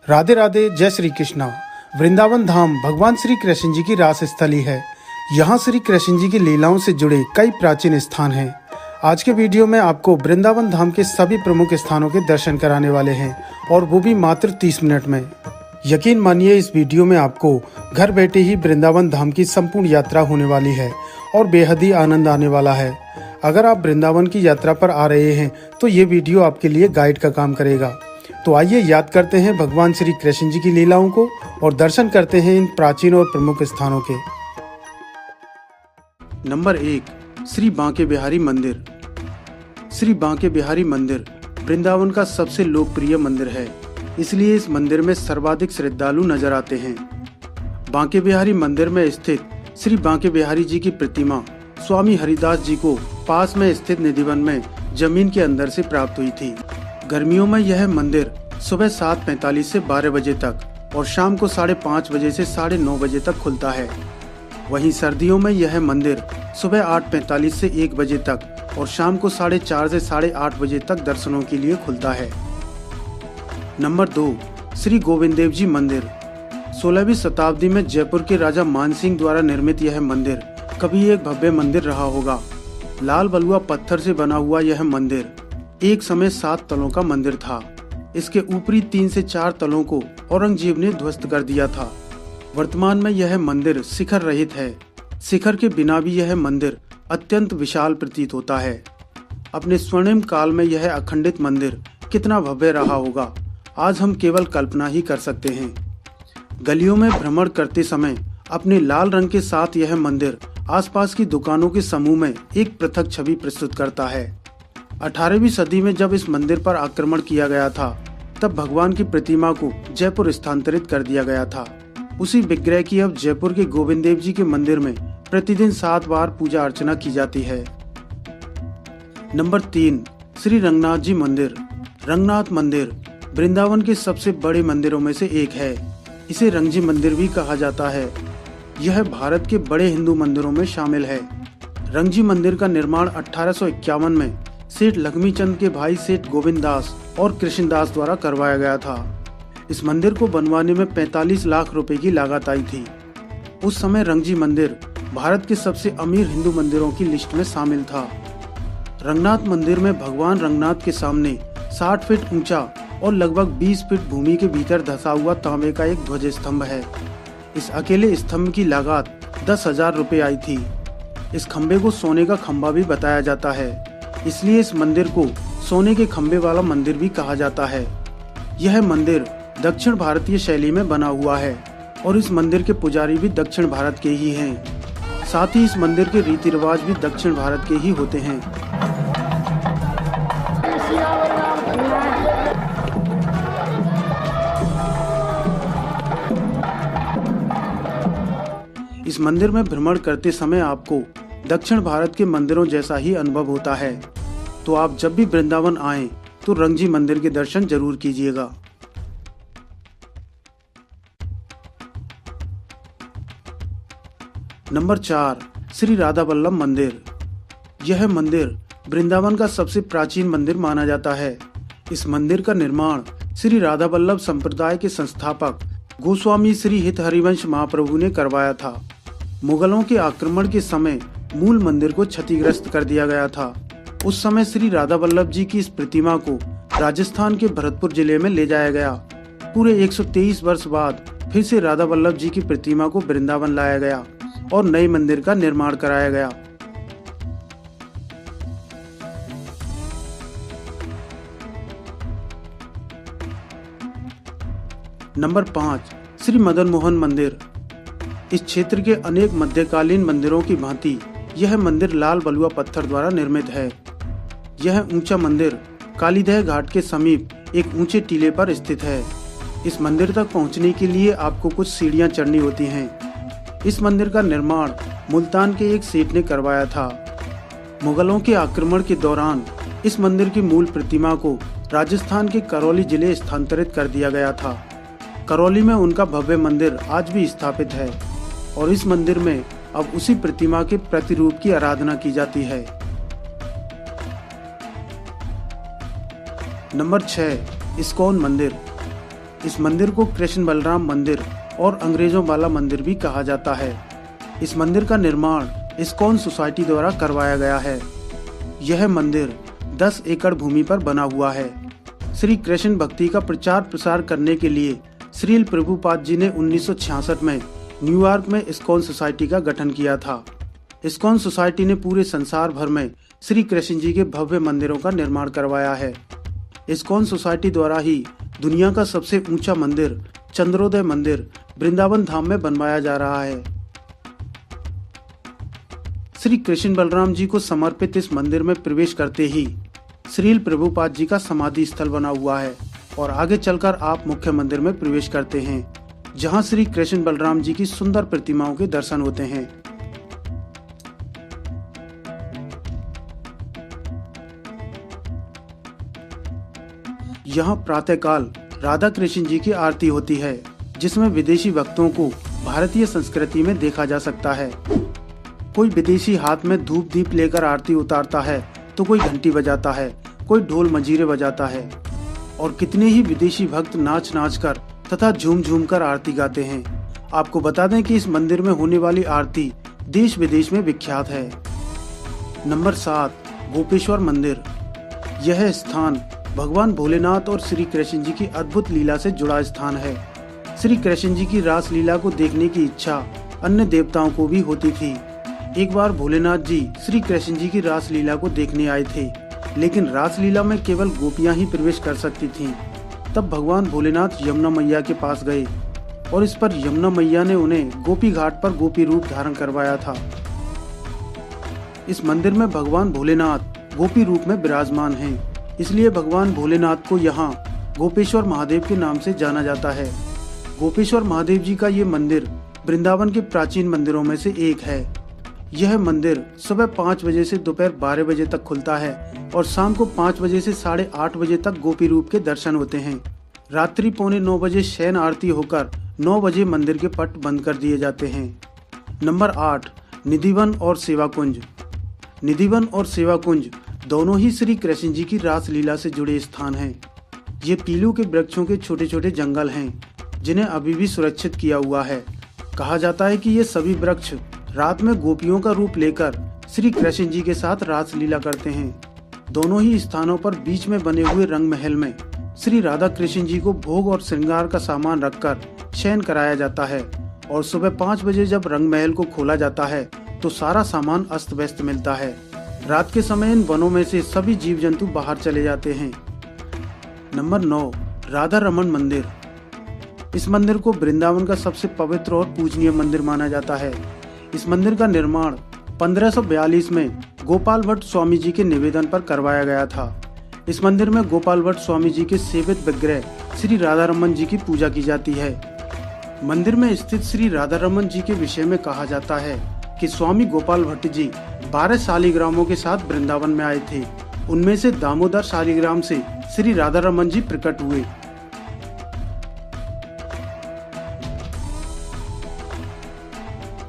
राधे राधे, जय श्री कृष्णा। वृंदावन धाम भगवान श्री कृष्ण जी की रास स्थली है। यहाँ श्री कृष्ण जी की लीलाओं से जुड़े कई प्राचीन स्थान हैं। आज के वीडियो में आपको वृंदावन धाम के सभी प्रमुख स्थानों के दर्शन कराने वाले हैं, और वो भी मात्र 30 मिनट में। यकीन मानिए, इस वीडियो में आपको घर बैठे ही वृंदावन धाम की संपूर्ण यात्रा होने वाली है और बेहद ही आनंद आने वाला है। अगर आप वृंदावन की यात्रा पर आ रहे हैं तो ये वीडियो आपके लिए गाइड का काम करेगा। तो आइए याद करते हैं भगवान श्री कृष्ण जी की लीलाओं को और दर्शन करते हैं इन प्राचीन और प्रमुख स्थानों के। नंबर 1, श्री बांके बिहारी मंदिर। श्री बांके बिहारी मंदिर वृंदावन का सबसे लोकप्रिय मंदिर है, इसलिए इस मंदिर में सर्वाधिक श्रद्धालु नजर आते हैं। बांके बिहारी मंदिर में स्थित श्री बांके बिहारी जी की प्रतिमा स्वामी हरिदास जी को पास में स्थित निधिवन में जमीन के अंदर से प्राप्त हुई थी। गर्मियों में यह मंदिर सुबह 7:45 से 12 बजे तक और शाम को 5:30 बजे से 9:30 बजे तक खुलता है। वहीं सर्दियों में यह मंदिर सुबह 8:45 से 1 बजे तक और शाम को 4:30 से 8:30 बजे तक दर्शनों के लिए खुलता है। नंबर 2, श्री गोविंद देव जी मंदिर। 16वीं शताब्दी में जयपुर के राजा मानसिंह द्वारा निर्मित यह मंदिर कभी एक भव्य मंदिर रहा होगा। लाल बलुआ पत्थर से बना हुआ यह मंदिर एक समय 7 तलों का मंदिर था। इसके ऊपरी 3 से 4 तलों को औरंगजेब ने ध्वस्त कर दिया था। वर्तमान में यह मंदिर शिखर रहित है। शिखर के बिना भी यह मंदिर अत्यंत विशाल प्रतीत होता है। अपने स्वर्णिम काल में यह अखंडित मंदिर कितना भव्य रहा होगा, आज हम केवल कल्पना ही कर सकते हैं। गलियों में भ्रमण करते समय अपने लाल रंग के साथ यह मंदिर आसपास की दुकानों के समूह में एक पृथक छवि प्रस्तुत करता है। 18वीं सदी में जब इस मंदिर पर आक्रमण किया गया था, तब भगवान की प्रतिमा को जयपुर स्थानांतरित कर दिया गया था। उसी विग्रह की अब जयपुर के गोविंद देव जी के मंदिर में प्रतिदिन 7 बार पूजा अर्चना की जाती है। नंबर 3, श्री रंगनाथ जी मंदिर। रंगनाथ मंदिर वृंदावन के सबसे बड़े मंदिरों में से एक है। इसे रंगजी मंदिर भी कहा जाता है। यह भारत के बड़े हिंदू मंदिरों में शामिल है। रंगजी मंदिर का निर्माण 1851 में सेठ लक्ष्मीचंद के भाई सेठ गोविंद दास और कृष्णदास द्वारा करवाया गया था। इस मंदिर को बनवाने में 45 लाख रुपए की लागत आई थी। उस समय रंगजी मंदिर भारत के सबसे अमीर हिंदू मंदिरों की लिस्ट में शामिल था। रंगनाथ मंदिर में भगवान रंगनाथ के सामने 60 फीट ऊंचा और लगभग 20 फीट भूमि के भीतर धंसा हुआ तांबे का एक ध्वज स्तंभ है। इस अकेले स्तंभ की लागत 10,000 रुपए आई थी। इस खंबे को सोने का खंबा भी बताया जाता है, इसलिए इस मंदिर को सोने के खंबे वाला मंदिर भी कहा जाता है। यह मंदिर दक्षिण भारतीय शैली में बना हुआ है और इस मंदिर के पुजारी भी दक्षिण भारत के ही हैं। साथ ही इस मंदिर के रीति रिवाज भी दक्षिण भारत के ही होते हैं। इस मंदिर में भ्रमण करते समय आपको दक्षिण भारत के मंदिरों जैसा ही अनुभव होता है। तो आप जब भी वृंदावन आएं तो रंगजी मंदिर के दर्शन जरूर कीजिएगा। नंबर 4, श्री राधा वल्लभ मंदिर। यह मंदिर वृंदावन का सबसे प्राचीन मंदिर माना जाता है। इस मंदिर का निर्माण श्री राधा वल्लभ संप्रदाय के संस्थापक गोस्वामी श्री हित हरिवंश महाप्रभु ने करवाया था। मुगलों के आक्रमण के समय मूल मंदिर को क्षतिग्रस्त कर दिया गया था। उस समय श्री राधा वल्लभ जी की इस प्रतिमा को राजस्थान के भरतपुर जिले में ले जाया गया। पूरे 123 वर्ष बाद फिर से राधा वल्लभ जी की प्रतिमा को वृंदावन लाया गया और नए मंदिर का निर्माण कराया गया। नंबर 5, श्री मदन मोहन मंदिर। इस क्षेत्र के अनेक मध्यकालीन मंदिरों की भांति यह मंदिर लाल बलुआ पत्थर द्वारा निर्मित है। यह ऊंचा मंदिर कालीदह घाट के समीप एक ऊंचे टीले पर स्थित है। इस मंदिर तक पहुंचने के लिए आपको कुछ सीढ़ियां चढ़नी होती हैं। इस मंदिर का निर्माण मुल्तान के एक सेठ ने करवाया था। मुगलों के आक्रमण के दौरान इस मंदिर की मूल प्रतिमा को राजस्थान के करौली जिले स्थानांतरित कर दिया गया था। करौली में उनका भव्य मंदिर आज भी स्थापित है और इस मंदिर में अब उसी प्रतिमा के प्रतिरूप की आराधना की जाती है। नंबर 6, इस्कॉन मंदिर। इस मंदिर को कृष्ण बलराम मंदिर और अंग्रेजों वाला मंदिर भी कहा जाता है। इस मंदिर का निर्माण इस्कॉन सोसाइटी द्वारा करवाया गया है। यह मंदिर 10 एकड़ भूमि पर बना हुआ है। श्री कृष्ण भक्ति का प्रचार प्रसार करने के लिए श्रील प्रभुपाद जी ने 1966 में न्यूयॉर्क में इस्कॉन सोसाइटी का गठन किया था। इस्कॉन सोसाइटी ने पूरे संसार भर में श्री कृष्ण जी के भव्य मंदिरों का निर्माण करवाया है। इस्कॉन सोसाइटी द्वारा ही दुनिया का सबसे ऊंचा मंदिर चंद्रोदय मंदिर वृंदावन धाम में बनवाया जा रहा है। श्री कृष्ण बलराम जी को समर्पित इस मंदिर में प्रवेश करते ही श्रील प्रभुपाद जी का समाधि स्थल बना हुआ है और आगे चलकर आप मुख्य मंदिर में प्रवेश करते हैं, जहां श्री कृष्ण बलराम जी की सुंदर प्रतिमाओं के दर्शन होते हैं। यहाँ प्रातःकाल राधा कृष्ण जी की आरती होती है, जिसमें विदेशी भक्तों को भारतीय संस्कृति में देखा जा सकता है। कोई विदेशी हाथ में धूप दीप लेकर आरती उतारता है, तो कोई घंटी बजाता है, कोई ढोल मंजीरे बजाता है और कितने ही विदेशी भक्त नाच नाच कर तथा झूम झूम कर आरती गाते हैं। आपको बता दें कि इस मंदिर में होने वाली आरती देश विदेश में विख्यात है। नंबर 7, गोपेश्वर मंदिर। यह स्थान भगवान भोलेनाथ और श्री कृष्ण जी की अद्भुत लीला से जुड़ा स्थान है। श्री कृष्ण जी की रास लीला को देखने की इच्छा अन्य देवताओं को भी होती थी। एक बार भोलेनाथ जी श्री कृष्ण जी की रास लीला को देखने आए थे, लेकिन रास लीला में केवल गोपियां ही प्रवेश कर सकती थीं। तब भगवान भोलेनाथ यमुना मैया के पास गए और इस पर यमुना मैया ने उन्हें गोपी घाट पर गोपी रूप धारण करवाया था। इस मंदिर में भगवान भोलेनाथ गोपी रूप में विराजमान हैं, इसलिए भगवान भोलेनाथ को यहाँ गोपेश्वर महादेव के नाम से जाना जाता है। गोपेश्वर महादेव जी का ये मंदिर वृंदावन के प्राचीन मंदिरों में से एक है। यह मंदिर सुबह 5 बजे से दोपहर 12 बजे तक खुलता है और शाम को 5 बजे से 8:30 बजे तक गोपी रूप के दर्शन होते हैं। रात्रि 8:45 बजे शयन आरती होकर 9 बजे मंदिर के पट बंद कर दिए जाते हैं। नंबर 8, निधिवन और सेवा कुंज। निधिवन और सेवा कुंज दोनों ही श्री कृष्ण जी की रास लीला से जुड़े स्थान हैं। ये पीलू के वृक्षों के छोटे छोटे जंगल हैं, जिन्हें अभी भी सुरक्षित किया हुआ है। कहा जाता है कि ये सभी वृक्ष रात में गोपियों का रूप लेकर श्री कृष्ण जी के साथ रास लीला करते हैं। दोनों ही स्थानों पर बीच में बने हुए रंग महल में श्री राधा कृष्ण जी को भोग और श्रृंगार का सामान रखकर शयन कराया जाता है और सुबह 5 बजे जब रंग महल को खोला जाता है तो सारा सामान अस्त व्यस्त मिलता है। रात के समय इन वनों में से सभी जीव जंतु बाहर चले जाते हैं। नंबर 9, राधा रमन मंदिर। इस मंदिर को वृंदावन का सबसे पवित्र और पूजनीय मंदिर माना जाता है। इस मंदिर का निर्माण 1542 में गोपाल भट्ट स्वामी जी के निवेदन पर करवाया गया था। इस मंदिर में गोपाल भट्ट स्वामी जी के सेवित विग्रह श्री राधा रमन जी की पूजा की जाती है। मंदिर में स्थित श्री राधा रमन जी के विषय में कहा जाता है कि स्वामी गोपाल भट्ट जी 12 शालिग्रामों के साथ वृंदावन में आए थे। उनमें से दामोदर शालिग्राम से श्री राधा रमन जी प्रकट हुए।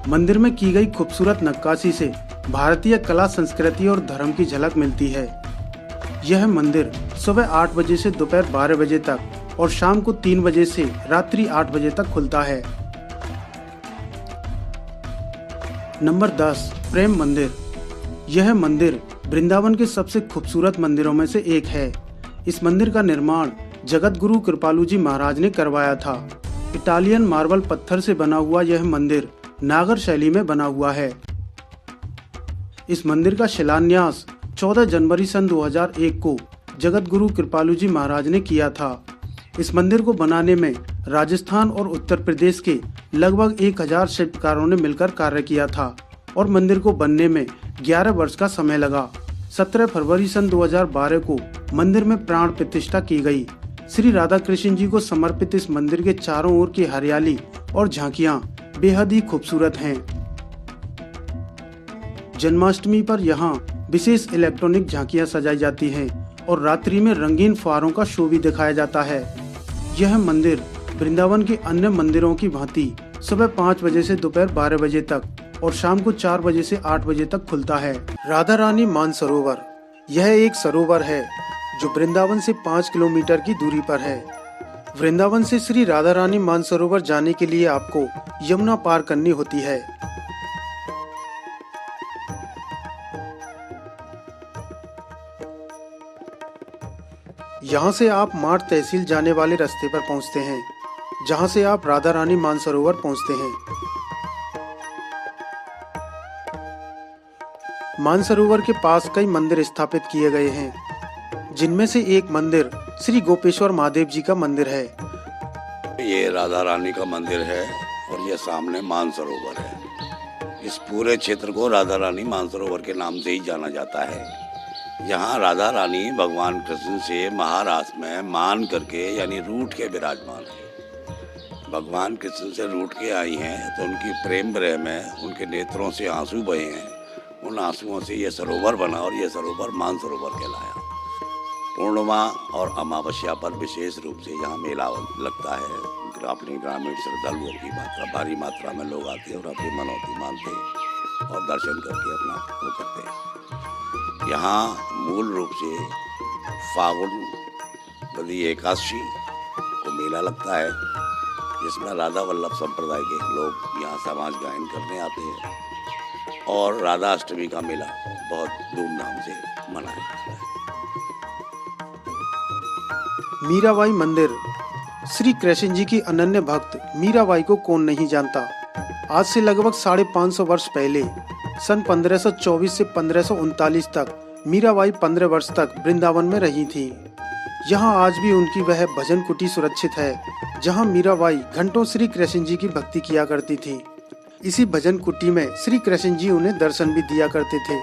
मंदिर में की गई खूबसूरत नक्काशी से भारतीय कला संस्कृति और धर्म की झलक मिलती है। यह मंदिर सुबह 8 बजे से दोपहर 12 बजे तक और शाम को 3 बजे से रात्रि 8 बजे तक खुलता है। नंबर 10, प्रेम मंदिर। यह मंदिर वृंदावन के सबसे खूबसूरत मंदिरों में से एक है। इस मंदिर का निर्माण जगत गुरु कृपालू जी महाराज ने करवाया था। इटालियन मार्बल पत्थर से बना हुआ यह मंदिर नागर शैली में बना हुआ है। इस मंदिर का शिलान्यास 14 जनवरी सन 2001 को जगत गुरु कृपालू जी महाराज ने किया था। इस मंदिर को बनाने में राजस्थान और उत्तर प्रदेश के लगभग 1000 शिल्पकारों ने मिलकर कार्य किया था और मंदिर को बनने में 11 वर्ष का समय लगा। 17 फरवरी सन 2012 को मंदिर में प्राण प्रतिष्ठा की गई। श्री राधा कृष्ण जी को समर्पित इस मंदिर के चारों ओर की हरियाली और झांकियां बेहद ही खूबसूरत हैं। जन्माष्टमी पर यहाँ विशेष इलेक्ट्रॉनिक झांकियां सजाई जाती हैं और रात्रि में रंगीन फुहारों का शो भी दिखाया जाता है। यह मंदिर वृंदावन के अन्य मंदिरों की भांति सुबह 5 बजे से दोपहर 12 बजे तक और शाम को 4 बजे से 8 बजे तक खुलता है। राधा रानी मानसरोवर। यह एक सरोवर है जो वृंदावन से 5 किलोमीटर की दूरी पर है। वृंदावन से श्री राधा रानी मानसरोवर जाने के लिए आपको यमुना पार करनी होती है। यहाँ से आप माठ तहसील जाने वाले रास्ते पर पहुँचते हैं, जहाँ से आप राधा रानी मानसरोवर पहुँचते हैं। मानसरोवर के पास कई मंदिर स्थापित किए गए हैं, जिनमें से एक मंदिर श्री गोपेश्वर महादेव जी का मंदिर है। ये राधा रानी का मंदिर है और ये सामने मानसरोवर है। इस पूरे क्षेत्र को राधा रानी मानसरोवर के नाम से ही जाना जाता है। यहाँ राधा रानी भगवान कृष्ण से महारास में मान करके यानी रूठ के विराजमान है। भगवान कृष्ण से रूठ के आई हैं तो उनकी प्रेम विरह में उनके नेत्रों से आंसू बहे हैं। उन आंसुओं से ये सरोवर बना और ये सरोवर मानसरोवर कहलाया। पूर्णिमा और अमावस्या पर विशेष रूप से यहाँ मेला लगता है। अपने ग्रामीण श्रद्धालुओं की मात्रा भारी मात्रा में लोग आते हैं और अपनी मनौती मानते हैं और दर्शन करके अपना वो करते हैं। यहाँ मूल रूप से फागुन बदी एकादशी को मेला लगता है, जिसमें राधा वल्लभ संप्रदाय के लोग यहाँ समाज गायन करने आते हैं और राधा अष्टमी का मेला बहुत धूमधाम से मनाया जाता है। मीराबाई मंदिर। श्री कृष्ण जी की अनन्य भक्त मीराबाई को कौन नहीं जानता। आज से लगभग 550 वर्ष पहले सन 1524 से 1539 तक मीराबाई 15 वर्ष तक वृंदावन में रही थी। यहाँ आज भी उनकी वह भजन कुटी सुरक्षित है, जहाँ मीराबाई घंटों श्री कृष्ण जी की भक्ति किया करती थी। इसी भजन कुटी में श्री कृष्ण जी उन्हें दर्शन भी दिया करते थे।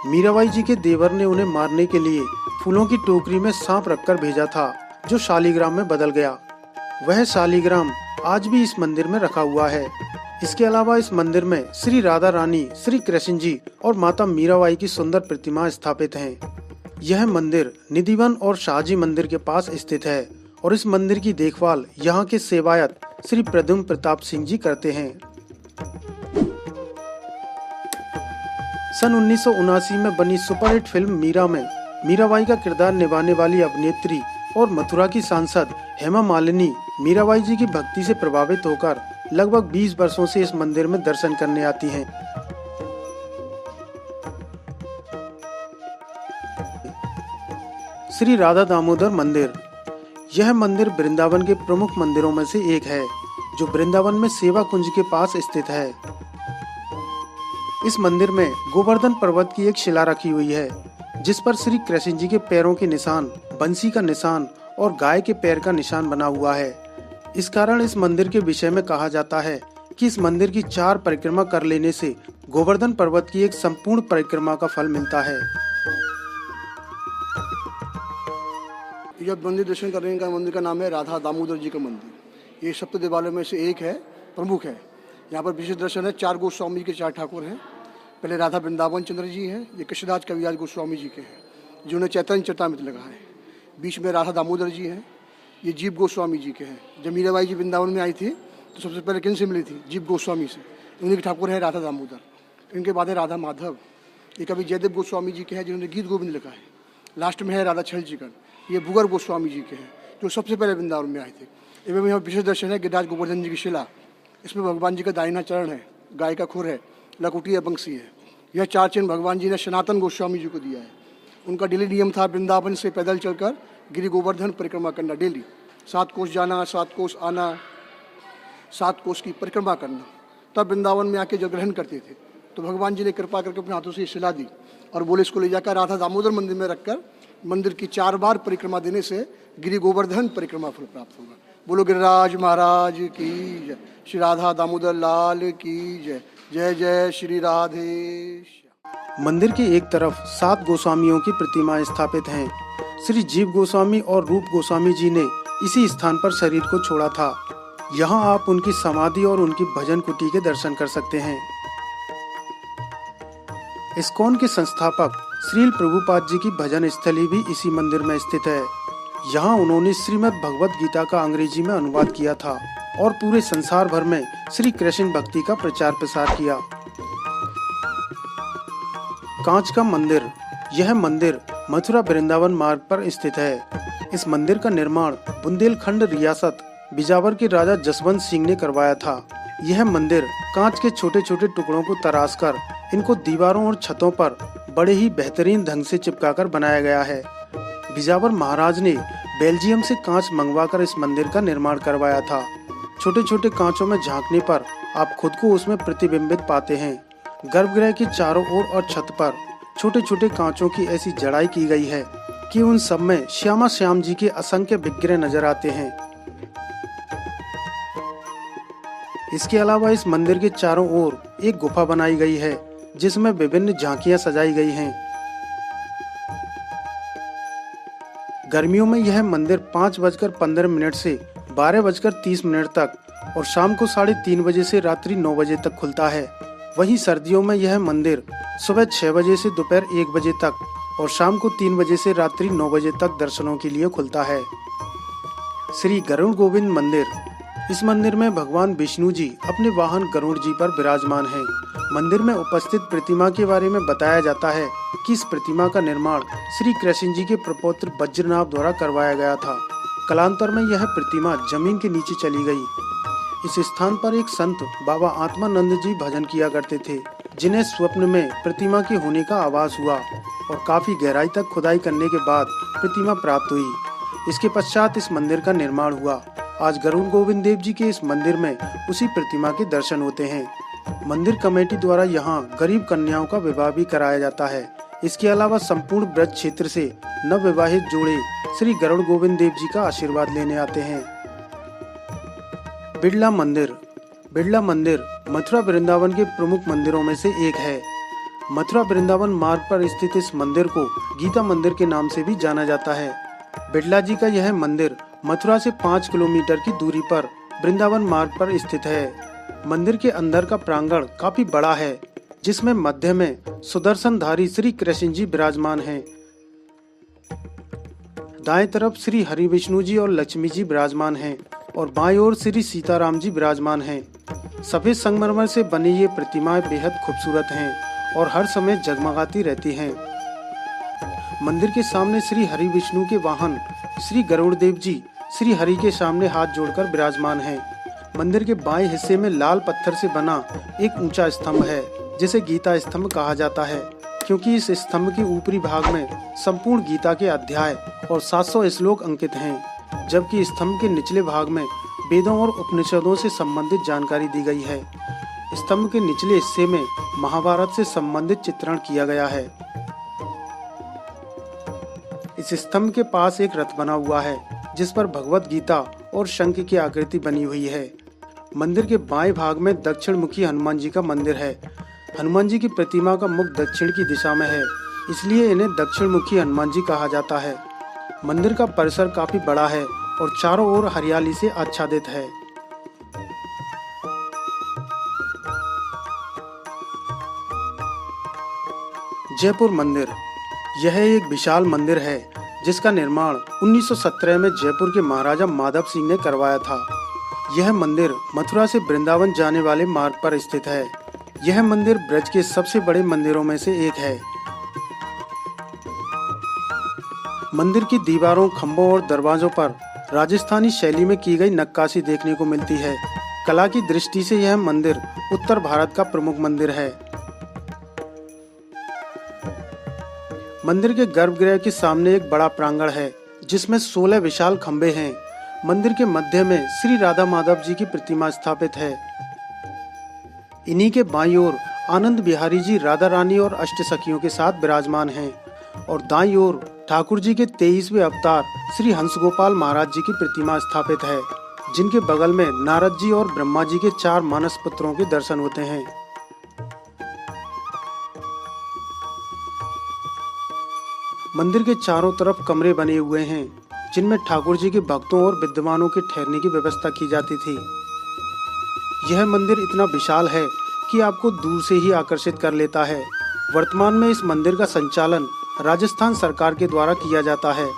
मीराबाई जी के देवर ने उन्हें मारने के लिए फूलों की टोकरी में सांप रखकर भेजा था, जो शालिग्राम में बदल गया। वह शालिग्राम आज भी इस मंदिर में रखा हुआ है। इसके अलावा इस मंदिर में श्री राधा रानी, श्री कृष्ण जी और माता मीराबाई की सुंदर प्रतिमा स्थापित हैं। यह मंदिर निधिवन और शाहजी मंदिर के पास स्थित है और इस मंदिर की देखभाल यहाँ के सेवायत श्री प्रद्युम्न प्रताप सिंह जी करते हैं। सन 1979 में बनी सुपरहिट फिल्म मीरा में मीराबाई का किरदार निभाने वाली अभिनेत्री और मथुरा की सांसद हेमा मालिनी मीराबाई जी की भक्ति से प्रभावित होकर लगभग 20 वर्षों से इस मंदिर में दर्शन करने आती हैं। श्री राधा दामोदर मंदिर। यह मंदिर वृंदावन के प्रमुख मंदिरों में से एक है, जो वृंदावन में सेवा कुंज के पास स्थित है। इस मंदिर में गोवर्धन पर्वत की एक शिला रखी हुई है, जिस पर श्री कृष्ण जी के पैरों के निशान, बंसी का निशान और गाय के पैर का निशान बना हुआ है। इस कारण इस मंदिर के विषय में कहा जाता है कि इस मंदिर की 4 परिक्रमा कर लेने से गोवर्धन पर्वत की एक संपूर्ण परिक्रमा का फल मिलता है। यह मंदिर दर्शन करने का मंदिर का नाम है राधा दामोदर जी का मंदिर। ये सप्त देवालयों में से एक है, प्रमुख है। यहाँ पर विशेष दर्शन है 4 गोस्वामी के 4 ठाकुर हैं। पहले राधा वृंदावन चंद्र जी हैं, ये कृष्णदास कविराज गोस्वामी जी के हैं, जिन्होंने चैतन्य चरितामृत लगा है। बीच में राधा दामोदर जी हैं, ये जीव गोस्वामी जी के हैं। जब मीराबाई जी वृंदावन में आई थी तो सबसे पहले किन से मिली थी? जीव गोस्वामी से। उन्हीं के ठाकुर है राधा दामोदर। इनके बाद है राधा माधव, ये कवि जयदेव गोस्वामी जी के हैं, जिन्होंने गीत गोविंद लिखा है। लास्ट में है राधा छल जीकर, ये भूगर गोस्वामी जी के हैं, जो सबसे पहले वृंदावन में आए थे। एवं यहाँ विशेष दर्शन है गिरिराज गोवर्धन जी की शिला। इसमें भगवान जी का दाहिना चरण है, गाय का खुर है, लकुटी है, बंसी है। यह 4 चिन्ह भगवान जी ने सनातन गोस्वामी जी को दिया है। उनका डेली नियम था वृंदावन से पैदल चलकर गिरि गोवर्धन परिक्रमा करना। डेली 7 कोस जाना, 7 कोस आना, 7 कोस की परिक्रमा करना। तब वृंदावन में आके जल ग्रहण करते थे। तो भगवान जी ने कृपा करके अपने हाथों से शिला दी और बोले इसको ले जाकर राधा दामोदर मंदिर में रखकर मंदिर की 4 बार परिक्रमा देने से गिरि गोवर्धन परिक्रमा फल प्राप्त होगा। बोलो गिरिराज महाराज की जय, श्री राधा दामोदर लाल की जय। जय जय श्री राधे। मंदिर के एक तरफ 7 गोस्वामियों की प्रतिमाएं स्थापित हैं। श्री जीव गोस्वामी और रूप गोस्वामी जी ने इसी स्थान पर शरीर को छोड़ा था। यहाँ आप उनकी समाधि और उनकी भजन कुटी के दर्शन कर सकते हैं। इस्कॉन के संस्थापक श्रील प्रभुपाद जी की भजन स्थली भी इसी मंदिर में स्थित है। यहाँ उन्होंने श्रीमद् भगवद गीता का अंग्रेजी में अनुवाद किया था और पूरे संसार भर में श्री कृष्ण भक्ति का प्रचार प्रसार किया। कांच का मंदिर। यह मंदिर मथुरा वृंदावन मार्ग पर स्थित है। इस मंदिर का निर्माण बुंदेलखंड रियासत बिजावर के राजा जसवंत सिंह ने करवाया था। यह मंदिर कांच के छोटे छोटे टुकड़ों को तराशकर इनको दीवारों और छतों पर बड़े ही बेहतरीन ढंग से चिपकाकर बनाया गया है। बिजावर महाराज ने बेल्जियम से कांच मंगवाकर इस मंदिर का निर्माण करवाया था। छोटे छोटे कांचों में झांकने पर आप खुद को उसमें प्रतिबिंबित पाते हैं। गर्भगृह के चारों ओर और छत पर छोटे छोटे कांचों की ऐसी जड़ाई की गई है कि उन सब में श्यामा श्याम जी के असंख्य विग्रह नजर आते हैं। इसके अलावा इस मंदिर के चारों ओर एक गुफा बनाई गई है जिसमें विभिन्न झांकियां सजाई गई हैं। गर्मियों में यह मंदिर 5:15 से 12:30 तक और शाम को 3:30 बजे से रात्रि 9 बजे तक खुलता है। वहीं सर्दियों में यह मंदिर सुबह 6 बजे से दोपहर 1 बजे तक और शाम को 3 बजे से रात्रि 9 बजे तक दर्शनों के लिए खुलता है। श्री गरुड़ गोविंद मंदिर। इस मंदिर में भगवान विष्णु जी अपने वाहन गरुड़ जी पर विराजमान हैं। मंदिर में उपस्थित प्रतिमा के बारे में बताया जाता है कि इस प्रतिमा का निर्माण श्री कृष्ण जी के प्रपौत्र वज्रनाभ द्वारा करवाया गया था। कालांतर में यह प्रतिमा जमीन के नीचे चली गई। इस स्थान पर एक संत बाबा आत्मानंद जी भजन किया करते थे, जिन्हें स्वप्न में प्रतिमा के होने का आभास हुआ और काफी गहराई तक खुदाई करने के बाद प्रतिमा प्राप्त हुई। इसके पश्चात इस मंदिर का निर्माण हुआ। आज गरुड़ गोविंद देव जी के इस मंदिर में उसी प्रतिमा के दर्शन होते हैं। मंदिर कमेटी द्वारा यहाँ गरीब कन्याओं का विवाह भी कराया जाता है। इसके अलावा संपूर्ण ब्रज क्षेत्र से नवविवाहित जोड़े श्री गरुड़ गोविंद देव जी का आशीर्वाद लेने आते हैं। बिड़ला मंदिर। बिड़ला मंदिर मथुरा वृंदावन के प्रमुख मंदिरों में से एक है। मथुरा वृंदावन मार्ग पर स्थित इस मंदिर को गीता मंदिर के नाम से भी जाना जाता है। बिड़ला जी का यह मंदिर मथुरा से 5 किलोमीटर की दूरी पर वृंदावन मार्ग पर स्थित है। मंदिर के अंदर का प्रांगण काफी बड़ा है, जिसमें मध्य में सुदर्शनधारी श्री कृष्ण जी विराजमान हैं। दाएं तरफ श्री हरि विष्णु जी और लक्ष्मी जी विराजमान हैं और बाएं ओर श्री सीताराम जी विराजमान हैं। सफेद संगमरमर से बनी ये प्रतिमाएं बेहद खूबसूरत हैं और हर समय जगमगाती रहती हैं। मंदिर के सामने श्री हरि विष्णु के वाहन श्री गरुड़ देव जी श्री हरि के सामने हाथ जोड़कर विराजमान हैं। मंदिर के बाएं हिस्से में लाल पत्थर से बना एक ऊंचा स्तंभ है, जिसे गीता स्तंभ कहा जाता है, क्योंकि इस स्तंभ के ऊपरी भाग में संपूर्ण गीता के अध्याय और 700 श्लोक अंकित हैं, जबकि स्तंभ के निचले भाग में वेदों और उपनिषदों से संबंधित जानकारी दी गई है। स्तंभ के निचले हिस्से में महाभारत से संबंधित चित्रण किया गया है। इस स्तंभ के पास एक रथ बना हुआ है, जिस पर भगवत गीता और शंख की आकृति बनी हुई है। मंदिर के बाएं भाग में दक्षिण मुखी हनुमान जी का मंदिर है। हनुमान जी की प्रतिमा का मुख दक्षिण की दिशा में है, इसलिए इन्हें दक्षिण मुखी हनुमान जी कहा जाता है। मंदिर का परिसर काफी बड़ा है और चारों ओर हरियाली से आच्छादित है। जयपुर मंदिर। यह एक विशाल मंदिर है, जिसका निर्माण 1917 में जयपुर के महाराजा माधव सिंह ने करवाया था। यह मंदिर मथुरा से वृंदावन जाने वाले मार्ग पर स्थित है। यह मंदिर ब्रज के सबसे बड़े मंदिरों में से एक है। मंदिर की दीवारों, खंभों और दरवाजों पर राजस्थानी शैली में की गई नक्काशी देखने को मिलती है। कला की दृष्टि से यह मंदिर उत्तर भारत का प्रमुख मंदिर है। मंदिर के गर्भगृह के सामने एक बड़ा प्रांगण है, जिसमें 16 विशाल खंभे हैं। मंदिर के मध्य में श्री राधा माधव जी की प्रतिमा स्थापित है। इन्हीं के बाईं ओर आनंद बिहारी जी राधा रानी और अष्ट सखियों के साथ विराजमान हैं और दाईं ओर ठाकुर जी के 23वें अवतार श्री हंस गोपाल महाराज जी की प्रतिमा स्थापित है, जिनके बगल में नारद जी और ब्रह्मा जी के 4 मानस पुत्रों के दर्शन होते हैं। मंदिर के चारों तरफ कमरे बने हुए हैं, जिनमें ठाकुर जी के भक्तों और विद्वानों के ठहरने की व्यवस्था की जाती थी। यह मंदिर इतना विशाल है कि आपको दूर से ही आकर्षित कर लेता है। वर्तमान में इस मंदिर का संचालन राजस्थान सरकार के द्वारा किया जाता है।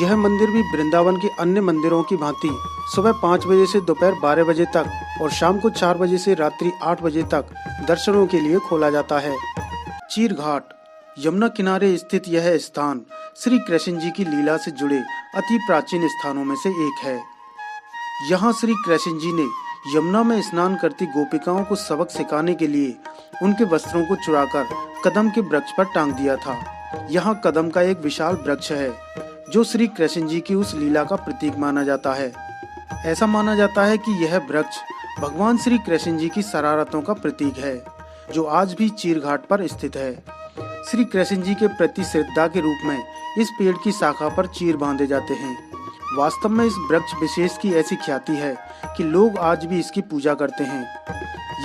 यह मंदिर भी वृंदावन के अन्य मंदिरों की भांति सुबह 5 बजे से दोपहर 12 बजे तक और शाम को 4 बजे से रात्रि 8 बजे तक दर्शनों के लिए खोला जाता है। चीर घाट। यमुना किनारे स्थित यह स्थान श्री कृष्ण जी की लीला से जुड़े अति प्राचीन स्थानों में से एक है। यहाँ श्री कृष्ण जी ने यमुना में स्नान करती गोपिकाओं को सबक सिखाने के लिए उनके वस्त्रों को चुराकर कदम के वृक्ष पर टांग दिया था। यहाँ कदम का एक विशाल वृक्ष है जो श्री कृष्ण जी की उस लीला का प्रतीक माना जाता है। ऐसा माना जाता है कि यह वृक्ष भगवान श्री कृष्ण जी की शरारतों का प्रतीक है जो आज भी चीर घाट पर स्थित है। श्री कृष्ण जी के प्रति श्रद्धा के रूप में इस पेड़ की शाखा पर चीर बांधे जाते हैं। वास्तव में इस वृक्ष विशेष की ऐसी ख्याति है कि लोग आज भी इसकी पूजा करते हैं।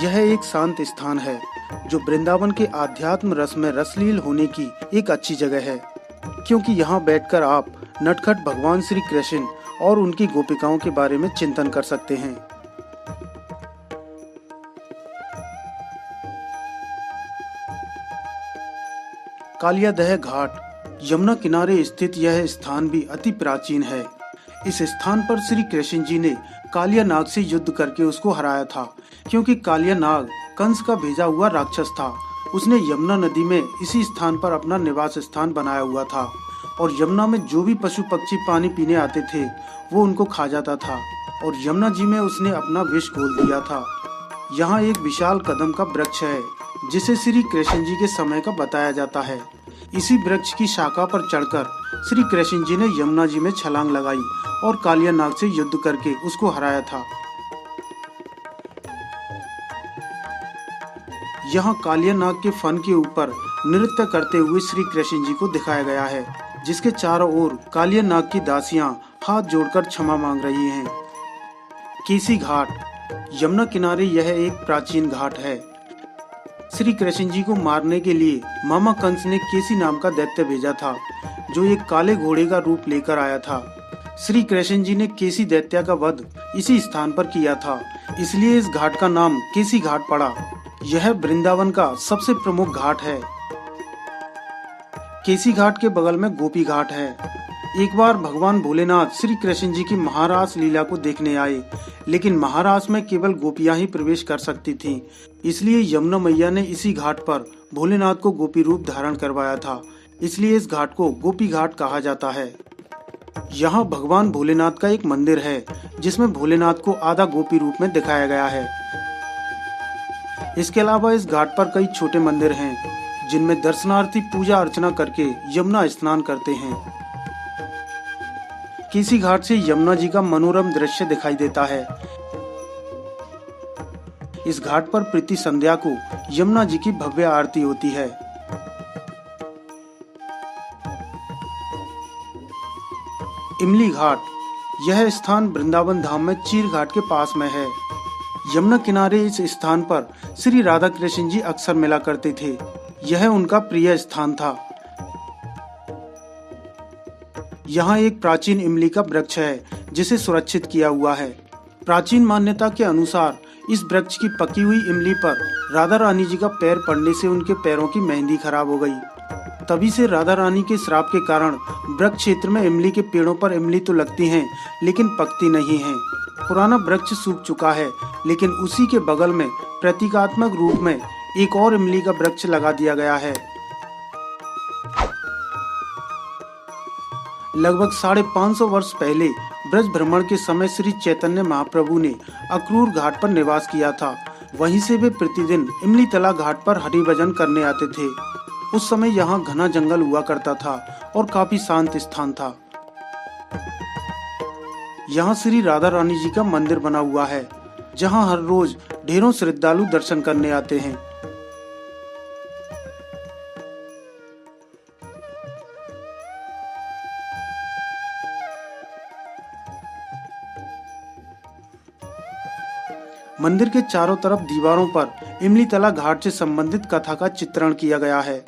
यह एक शांत स्थान है जो वृंदावन के आध्यात्म रस में रसलील होने की एक अच्छी जगह है, क्योंकि यहाँ बैठकर आप नटखट भगवान श्री कृष्ण और उनकी गोपिकाओं के बारे में चिंतन कर सकते हैं। कालियादह घाट, यमुना किनारे स्थित यह स्थान भी अति प्राचीन है। इस स्थान पर श्री कृष्ण जी ने कालिया नाग से युद्ध करके उसको हराया था, क्योंकि कालिया नाग कंस का भेजा हुआ राक्षस था। उसने यमुना नदी में इसी स्थान पर अपना निवास स्थान बनाया हुआ था और यमुना में जो भी पशु पक्षी पानी पीने आते थे वो उनको खा जाता था और यमुना जी में उसने अपना विष घोल दिया था। यहाँ एक विशाल कदम का वृक्ष है जिसे श्री कृष्ण जी के समय का बताया जाता है। इसी वृक्ष की शाखा पर चढ़कर श्री कृष्ण जी ने यमुना जी में छलांग लगाई और कालिया नाग से युद्ध करके उसको हराया था। यहाँ कालिया नाग के फन के ऊपर नृत्य करते हुए श्री कृष्ण जी को दिखाया गया है, जिसके चारों ओर कालिया नाग की दासियां हाथ जोड़कर क्षमा मांग रही हैं। केसी घाट, यमुना किनारे यह एक प्राचीन घाट है। श्री कृष्ण जी को मारने के लिए मामा कंस ने केसी नाम का दैत्य भेजा था जो एक काले घोड़े का रूप लेकर आया था। श्री कृष्ण जी ने केसी दैत्य का वध इसी स्थान पर किया था, इसलिए इस घाट का नाम केसी घाट पड़ा। यह वृंदावन का सबसे प्रमुख घाट है। केसी घाट के बगल में गोपी घाट है। एक बार भगवान भोलेनाथ श्री कृष्ण जी की महारास लीला को देखने आए, लेकिन महारास में केवल गोपियां ही प्रवेश कर सकती थीं। इसलिए यमुना मैया ने इसी घाट पर भोलेनाथ को गोपी रूप धारण करवाया था, इसलिए इस घाट को गोपी घाट कहा जाता है। यहाँ भगवान भोलेनाथ का एक मंदिर है जिसमें भोलेनाथ को आधा गोपी रूप में दिखाया गया है। इसके अलावा इस घाट पर कई छोटे मंदिर हैं जिनमें दर्शनार्थी पूजा अर्चना करके यमुना स्नान करते हैं। केसी घाट से यमुना जी का मनोरम दृश्य दिखाई देता है। इस घाट पर प्रति संध्या को यमुना जी की भव्य आरती होती है। इमली घाट, यह स्थान वृंदावन धाम में चीर घाट के पास में है। यमुना किनारे इस स्थान पर श्री राधा कृष्ण जी अक्सर मिला करते थे। यह उनका प्रिय स्थान था। यहाँ एक प्राचीन इमली का वृक्ष है जिसे सुरक्षित किया हुआ है। प्राचीन मान्यता के अनुसार इस वृक्ष की पकी हुई इमली पर राधा रानी जी का पैर पड़ने से उनके पैरों की मेहंदी खराब हो गई। तभी से राधा रानी के श्राप के कारण वृक्ष क्षेत्र में इमली के पेड़ों पर इमली तो लगती हैं लेकिन पकती नहीं हैं। पुराना वृक्ष सूख चुका है, लेकिन उसी के बगल में प्रतीकात्मक रूप में एक और इमली का वृक्ष लगा दिया गया है। लगभग 550 वर्ष पहले ब्रज भ्रमण के समय श्री चैतन्य महाप्रभु ने अक्रूर घाट पर निवास किया था। वहीं से वे प्रतिदिन इमली तला घाट पर हरि भजन करने आते थे। उस समय यहाँ घना जंगल हुआ करता था और काफी शांत स्थान था। यहाँ श्री राधा रानी जी का मंदिर बना हुआ है, जहाँ हर रोज ढेरों श्रद्धालु दर्शन करने आते हैं। मंदिर के चारों तरफ दीवारों पर इमली तला घाट से संबंधित कथा का चित्रण किया गया है।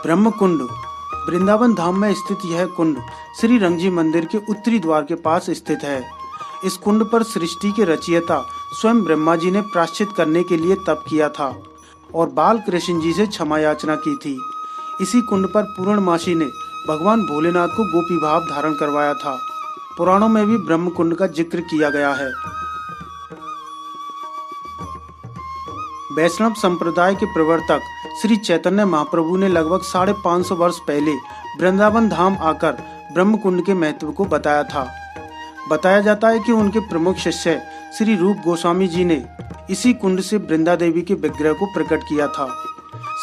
ब्रह्म कुंड, वृंदावन धाम में स्थित यह कुंड श्री रंगजी मंदिर के उत्तरी द्वार के पास स्थित है। इस कुंड पर सृष्टि के रचयिता स्वयं ब्रह्मा जी ने प्रायश्चित करने के लिए तप किया था और बाल कृष्ण जी से क्षमा याचना की थी। इसी कुंड पर पूर्णमासी ने भगवान भोलेनाथ को गोपी भाव धारण करवाया था। पुराणों में भी ब्रह्म कुंड का जिक्र किया गया है। वैष्णव संप्रदाय के प्रवर्तक श्री चैतन्य महाप्रभु ने लगभग 550 वर्ष पहले वृंदावन धाम आकर ब्रह्म कुंड के महत्व को बताया था। बताया जाता है कि उनके प्रमुख शिष्य श्री रूप गोस्वामी जी ने इसी कुंड से वृंदा देवी के विग्रह को प्रकट किया था।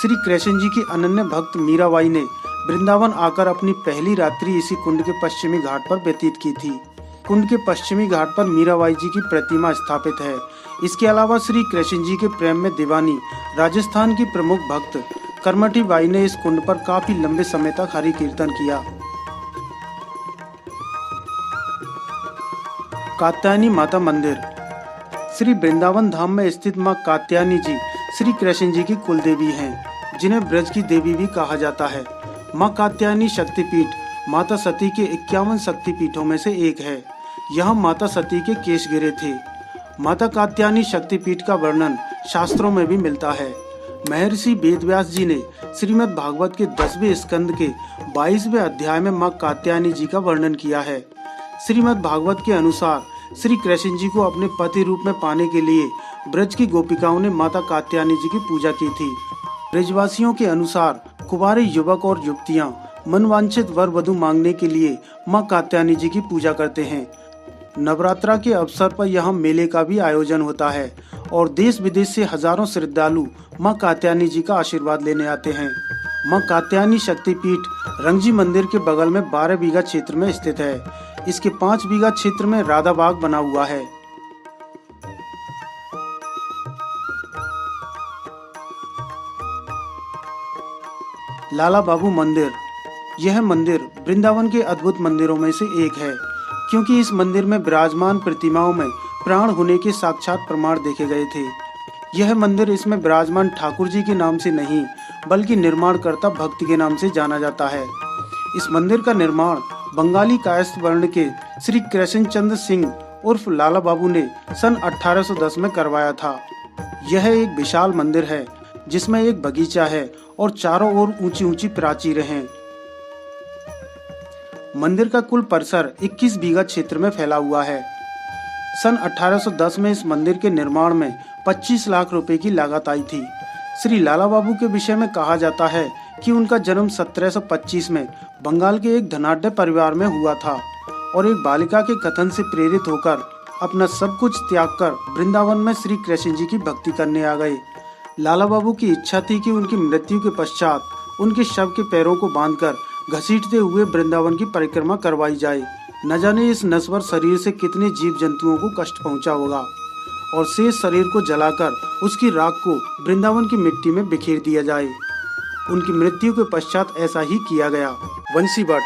श्री कृष्ण जी की अनन्य भक्त मीराबाई ने वृंदावन आकर अपनी पहली रात्रि इसी कुंड के पश्चिमी घाट पर व्यतीत की थी। कुंड के पश्चिमी घाट पर मीराबाई जी की प्रतिमा स्थापित है। इसके अलावा श्री कृष्ण जी के प्रेम में दीवानी राजस्थान की प्रमुख भक्त करमठी बाई ने इस कुंड पर काफी लंबे समय तक हरि कीर्तन किया। कात्यायनी माता मंदिर। श्री वृंदावन धाम में स्थित मां कात्यायनी जी श्री कृष्ण जी की कुल देवी हैं, जिन्हें ब्रज की देवी भी कहा जाता है। मां कात्यायनी शक्तिपीठ माता सती के 51 शक्तिपीठों में से एक है। यहाँ माता सती के केश गिरे थे। माता कात्यायनी शक्तिपीठ का वर्णन शास्त्रों में भी मिलता है। महर्षि वेदव्यास जी ने श्रीमद् भागवत के 10वें स्कंद के 22वें अध्याय में मां कात्यायनी जी का वर्णन किया है। श्रीमद् भागवत के अनुसार श्री कृष्ण जी को अपने पति रूप में पाने के लिए ब्रज की गोपिकाओं ने माता कात्यायनी जी की पूजा की थी। ब्रजवासियों के अनुसार कुंवारे युवक और युवतियां मनवांछित वर वधु मांगने के लिए मां कात्यायनी जी की पूजा करते हैं। नवरात्रा के अवसर पर यहाँ मेले का भी आयोजन होता है और देश विदेश से हजारों श्रद्धालु मां कात्यायनी जी का आशीर्वाद लेने आते हैं। मां कात्यायनी शक्तिपीठ रंगजी मंदिर के बगल में 12 बीघा क्षेत्र में स्थित है। इसके 5 बीघा क्षेत्र में राधा बाग बना हुआ है। लाला बाबू मंदिर। यह मंदिर वृंदावन के अद्भुत मंदिरों में से एक है, क्योंकि इस मंदिर में विराजमान प्रतिमाओं में प्राण होने के साक्षात प्रमाण देखे गए थे। यह मंदिर इसमें विराजमान ठाकुर जी के नाम से नहीं, बल्कि निर्माणकर्ता भक्त के नाम से जाना जाता है। इस मंदिर का निर्माण बंगाली कायस्थ वर्ण के श्री कृष्ण चंद्र सिंह उर्फ लाला बाबू ने सन 1810 में करवाया था। यह एक विशाल मंदिर है, जिसमें एक बगीचा है और चारों ओर ऊंची ऊंची प्राचीरें हैं। मंदिर का कुल परिसर 21 बीघा क्षेत्र में फैला हुआ है। सन 1810 में इस मंदिर के निर्माण में 25 लाख रुपए की लागत आई थी। श्री लाला बाबू के विषय में कहा जाता है कि उनका जन्म 1725 में बंगाल के एक धनाढ्य परिवार में हुआ था और एक बालिका के कथन से प्रेरित होकर अपना सब कुछ त्याग कर वृंदावन में श्री कृष्ण जी की भक्ति करने आ गए। लाला बाबू की इच्छा थी कि उनकी मृत्यु के पश्चात उनके शव के पैरों को बांधकर घसीटते हुए वृंदावन की परिक्रमा करवाई जाए। न जाने इस नश्वर शरीर से कितने जीव जंतुओं को कष्ट पहुंचा होगा और शेष शरीर को जलाकर उसकी राख को वृंदावन की मिट्टी में बिखेर दिया जाए। उनकी मृत्यु के पश्चात ऐसा ही किया गया। बंसी बट।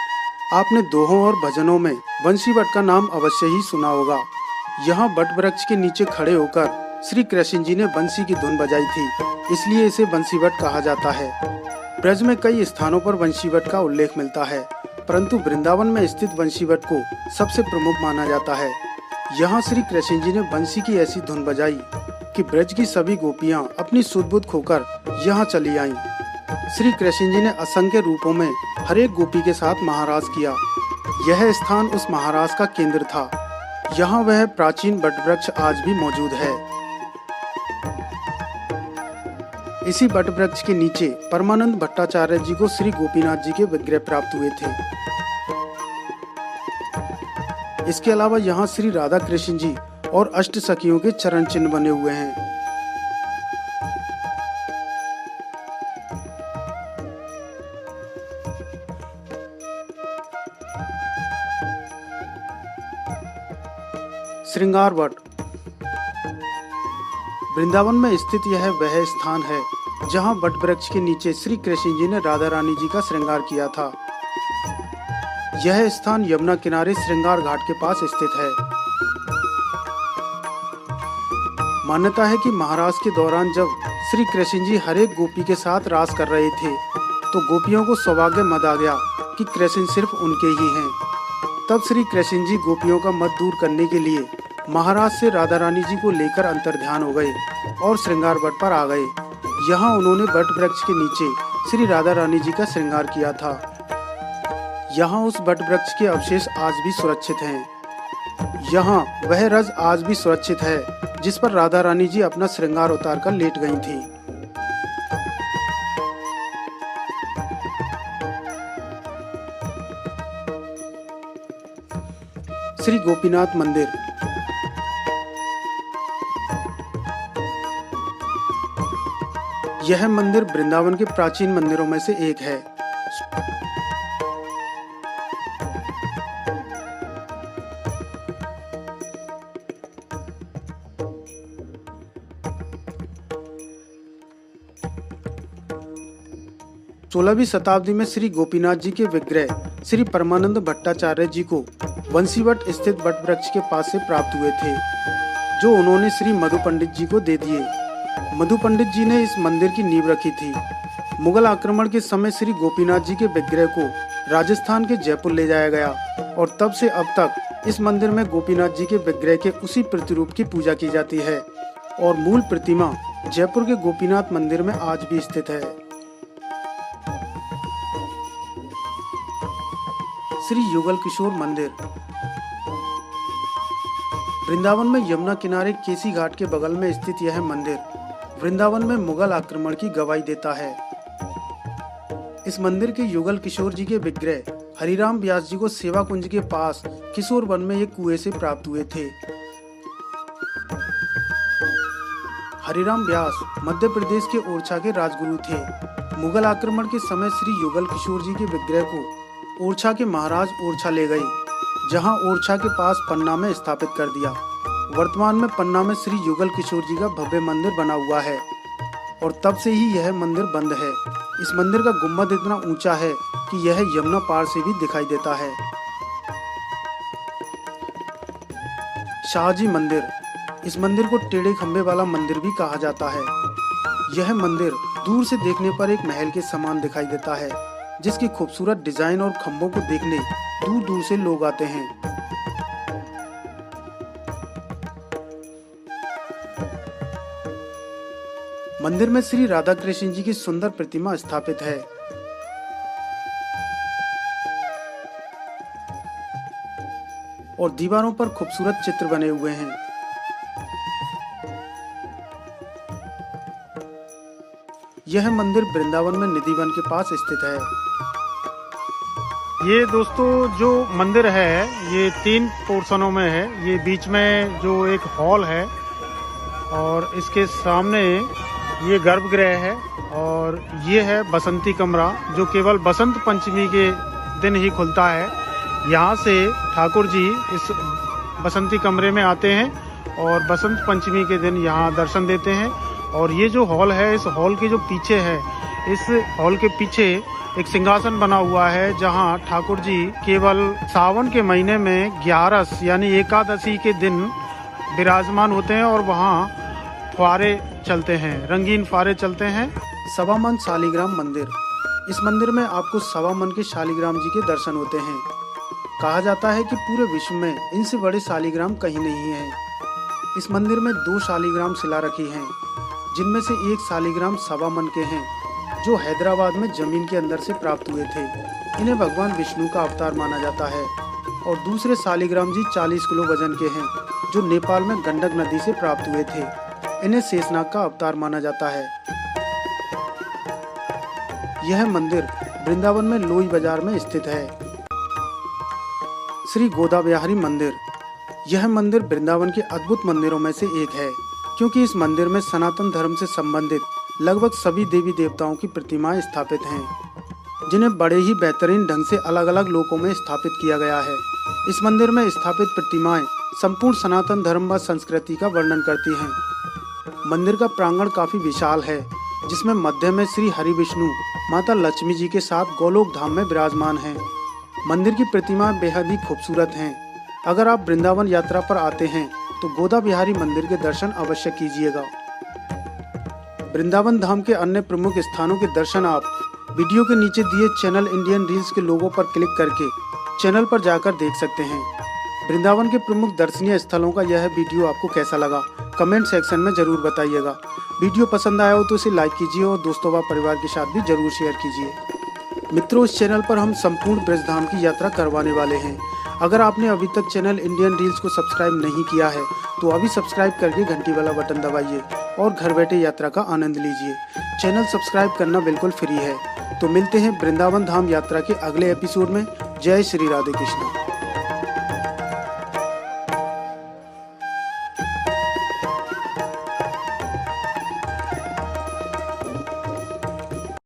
आपने दोहों और भजनों में बंसी बट का नाम अवश्य ही सुना होगा। यहाँ बट वृक्ष के नीचे खड़े होकर श्री कृष्ण जी ने बंसी की धुन बजाई थी, इसलिए इसे बंसी बट कहा जाता है। ब्रज में कई स्थानों पर बंसी बट का उल्लेख मिलता है, परंतु वृंदावन में स्थित बंसी बट को सबसे प्रमुख माना जाता है। यहाँ श्री कृष्ण जी ने बंसी की ऐसी धुन बजाई कि ब्रज की सभी गोपियाँ अपनी सुध बुध खोकर यहाँ चली आईं। श्री कृष्ण जी ने असंख्य रूपों में हर एक गोपी के साथ महाराज किया। यह स्थान उस महाराज का केंद्र था। यहाँ वह प्राचीन बट वृक्ष आज भी मौजूद है। इसी बट वृक्ष के नीचे परमानंद भट्टाचार्य जी को श्री गोपीनाथ जी के विग्रह प्राप्त हुए थे। इसके अलावा यहाँ श्री राधा कृष्ण जी और अष्ट सखियों के चरण चिन्ह बने हुए हैं। श्रृंगार वट। वृंदावन में स्थित यह वह स्थान है जहां वट वृक्ष के नीचे श्री कृष्ण जी ने राधा रानी जी का श्रृंगार किया था। यह स्थान यमुना किनारे श्रृंगार घाट के पास स्थित है। मान्यता है कि महाराज के दौरान जब श्री कृष्ण जी हर एक गोपी के साथ रास कर रहे थे तो गोपियों को सौभाग्य मद आ गया कि कृष्ण सिर्फ उनके ही हैं। तब श्री कृष्ण जी गोपियों का मत दूर करने के लिए महाराज से राधा रानी जी को लेकर अंतर्ध्यान हो गए और श्रृंगार वट पर आ गए। यहाँ उन्होंने वट वृक्ष के नीचे श्री राधा रानी जी का श्रृंगार किया था। यहाँ उस वट वृक्ष के अवशेष आज भी सुरक्षित हैं। यहाँ वह रज आज भी सुरक्षित है जिस पर राधा रानी जी अपना श्रृंगार उतार कर लेट गई थी। श्री गोपीनाथ मंदिर। यह मंदिर वृंदावन के प्राचीन मंदिरों में से एक है। सोलहवीं शताब्दी में श्री गोपीनाथ जी के विग्रह श्री परमानंद भट्टाचार्य जी को बंसीवट स्थित वट वृक्ष के पास से प्राप्त हुए थे, जो उन्होंने श्री मधु पंडित जी को दे दिए। मधु पंडित जी ने इस मंदिर की नींव रखी थी। मुगल आक्रमण के समय श्री गोपीनाथ जी के विग्रह को राजस्थान के जयपुर ले जाया गया और तब से अब तक इस मंदिर में गोपीनाथ जी के विग्रह के उसी प्रतिरूप की पूजा की जाती है और मूल प्रतिमा जयपुर के गोपीनाथ मंदिर में आज भी स्थित है। श्री युगल किशोर मंदिर। वृंदावन में यमुना किनारे केसी घाट के बगल में स्थित यह मंदिर वृंदावन में मुगल आक्रमण की गवाही देता है। इस मंदिर के युगल किशोर जी के विग्रह हरिराम व्यास जी को सेवा कुंज के पास किशोर वन में एक कुएं से प्राप्त हुए थे। हरिराम व्यास मध्य प्रदेश के ओरछा के राजगुरु थे। मुगल आक्रमण के समय श्री युगल किशोर जी के विग्रह को ओरछा के महाराज ओरछा ले गए, जहां ओरछा के पास पन्ना में स्थापित कर दिया। वर्तमान में पन्ना में श्री युगल किशोर जी का भव्य मंदिर बना हुआ है और तब से ही यह मंदिर बंद है। इस मंदिर का गुम्बद इतना ऊंचा है कि यह यमुना पार से भी दिखाई देता है। शाहजी मंदिर। इस मंदिर को टेढ़े खंबे वाला मंदिर भी कहा जाता है। यह मंदिर दूर से देखने पर एक महल के समान दिखाई देता है, जिसकी खूबसूरत डिजाइन और खंभों को देखने दूर दूर से लोग आते हैं। मंदिर में श्री राधा कृष्ण जी की सुंदर प्रतिमा स्थापित है। और दीवारों पर खूबसूरत चित्र बने हुए हैं। यह मंदिर वृंदावन में निधिवन के पास स्थित है। ये दोस्तों जो मंदिर है ये 3 पोर्शनों में है। ये बीच में जो एक हॉल है और इसके सामने ये गर्भगृह है और ये है बसंती कमरा, जो केवल बसंत पंचमी के दिन ही खुलता है। यहाँ से ठाकुर जी इस बसंती कमरे में आते हैं और बसंत पंचमी के दिन यहाँ दर्शन देते हैं। और ये जो हॉल है, इस हॉल के जो पीछे है, इस हॉल के पीछे एक सिंहासन बना हुआ है, जहाँ ठाकुर जी केवल सावन के महीने में 11 यानी एकादशी के दिन विराजमान होते हैं और वहाँ फुहारे चलते हैं, रंगीन फुहारे चलते हैं। सवामन शालिग्राम मंदिर। इस मंदिर में आपको सवामन के शालिग्राम जी के दर्शन होते हैं। कहा जाता है कि पूरे विश्व में इनसे बड़े शालिग्राम कहीं नहीं है। इस मंदिर में 2 शालिग्राम शिला रखी हैं, जिनमें से एक शालिग्राम सवामन के हैं, जो हैदराबाद में जमीन के अंदर से प्राप्त हुए थे। इन्हें भगवान विष्णु का अवतार माना जाता है। और दूसरे शालिग्राम जी 40 किलो वजन के हैं, जो नेपाल में गंडक नदी से प्राप्त हुए थे। इन्हें शेषनाग का अवतार माना जाता है। यह मंदिर वृंदावन में लोई बाजार में स्थित है। श्री गोदा बिहारी मंदिर। यह मंदिर वृंदावन के अद्भुत मंदिरों में से एक है, क्योंकि इस मंदिर में सनातन धर्म से संबंधित लगभग सभी देवी देवताओं की प्रतिमाएं स्थापित हैं, जिन्हें बड़े ही बेहतरीन ढंग से अलग अलग लोकों में स्थापित किया गया है। इस मंदिर में स्थापित प्रतिमाएं संपूर्ण सनातन धर्म व संस्कृति का वर्णन करती हैं। मंदिर का प्रांगण काफी विशाल है, जिसमें मध्य में श्री हरि विष्णु माता लक्ष्मी जी के साथ गोलोक धाम में विराजमान हैं। मंदिर की प्रतिमाएं बेहद ही खूबसूरत हैं। अगर आप वृंदावन यात्रा पर आते हैं तो गोदा बिहारी मंदिर के दर्शन अवश्य कीजिएगा। वृंदावन धाम के अन्य प्रमुख स्थानों के दर्शन आप वीडियो के नीचे दिए चैनल इंडियन रील्स के लोगों पर क्लिक करके चैनल पर जाकर देख सकते हैं। वृंदावन के प्रमुख दर्शनीय स्थलों का यह वीडियो आपको कैसा लगा, कमेंट सेक्शन में जरूर बताइएगा। वीडियो पसंद आया हो तो इसे लाइक कीजिए और दोस्तों व परिवार के साथ भी जरूर शेयर कीजिए। मित्रों, इस चैनल पर हम संपूर्ण ब्रजधाम की यात्रा करवाने वाले हैं। अगर आपने अभी तक चैनल इंडियन रील्स को सब्सक्राइब नहीं किया है तो अभी सब्सक्राइब करके घंटी वाला बटन दबाइए और घर बैठे यात्रा का आनंद लीजिए। चैनल सब्सक्राइब करना बिल्कुल फ्री है। तो मिलते हैं वृंदावन धाम यात्रा के अगले एपिसोड में। जय श्री राधे कृष्ण।